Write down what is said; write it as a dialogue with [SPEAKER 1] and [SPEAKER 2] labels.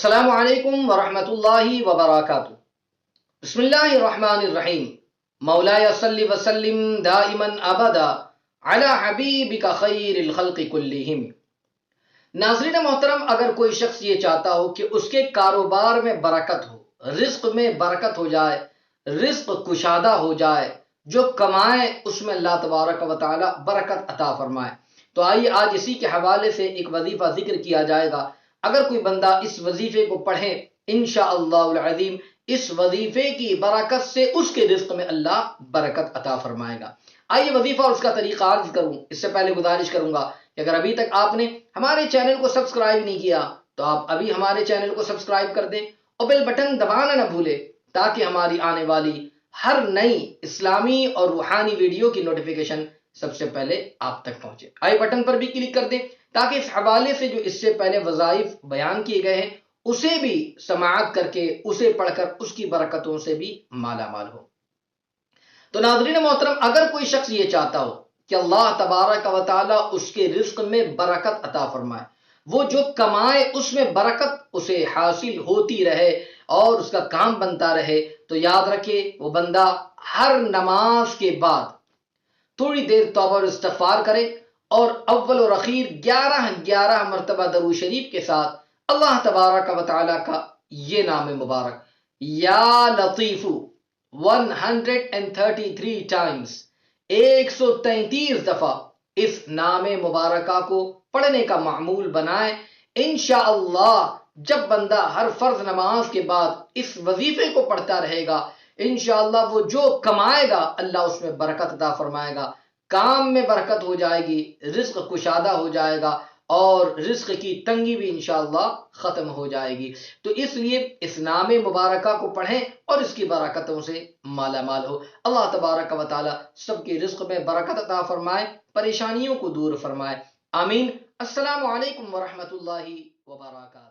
[SPEAKER 1] السلام علیکم ورحمۃ اللہ وبرکاتہ۔ بسم اللہ الرحمن الرحیم۔ مولاي صلی وسلم دائما ابدا علی حبیبک خیر الخلق کلہم۔ ناظرین محترم، اگر کوئی شخص یہ چاہتا ہو کہ اس کے کاروبار میں برکت ہو، رزق میں برکت ہو جائے، رزق کشادہ ہو جائے، جو کمائے اس میں اللہ تبارک و تعالی برکت عطا فرمائے، تو آئیے آج اسی کے حوالے سے ایک وظیفہ ذکر کیا جائے گا۔ اگر کوئی بندہ اس وظیفے کو پڑھے، انشاءاللہ العظیم اس وظیفے کی برکت سے اس کے رزق میں اللہ برکت عطا فرمائے گا۔ آئیے وظیفہ اور اس کا طریقہ عرض کروں، اس سے پہلے گزارش کروں گا کہ اگر ابھی تک آپ نے ہمارے چینل کو سبسکرائب نہیں کیا تو آپ ابھی ہمارے چینل کو سبسکرائب کر دیں اور بیل بٹن دبانا نہ بھولیں، تاکہ ہماری آنے والی ہر نئی اسلامی اور روحانی ویڈیو کی نوٹیفیکیشن سب سے پہلے آپ تک پہنچے۔ آئی بٹن پر بھی کلک کر دیں تاکہ اس حوالے سے جو اس سے پہلے وظائف بیان کیے گئے ہیں اسے بھی سماعت کر کے، اسے پڑھ کر اس کی برکتوں سے بھی مالا مال ہو۔ تو ناظرین محترم، اگر کوئی شخص یہ چاہتا ہو کہ اللہ تبارک و تعالی اس کے رزق میں برکت عطا فرمائے، وہ جو کمائے اس میں برکت اسے حاصل ہوتی رہے اور اس کا کام بنتا رہے، تو یاد رکھے وہ بندہ ہر نماز کے بعد تھوڑی دیر توبہ اور استغفار کرے اور اول و اخیر 11 مرتبہ درود شریف کے ساتھ اللہ تبارک و تعالی کا یہ نام مبارک یا لطیف 133 ٹائمز، 133 دفعہ اس نام مبارکہ کو پڑھنے کا معمول بنائے۔ انشاءاللہ جب بندہ ہر فرض نماز کے بعد اس وظیفے کو پڑھتا رہے گا، انشاءاللہ وہ جو کمائے گا اللہ اس میں برکت عطا فرمائے گا، کام میں برکت ہو جائے گی، رزق کشادہ ہو جائے گا اور رزق کی تنگی بھی انشاءاللہ ختم ہو جائے گی۔ تو اس لیے اس نام مبارکہ کو پڑھیں اور اس کی برکتوں سے مالا مال ہو۔ اللہ تبارک و تعالی سب کے رزق میں برکت عطا فرمائے، پریشانیوں کو دور فرمائے، آمین۔ السلام علیکم ورحمۃ اللہ وبرکاتہ۔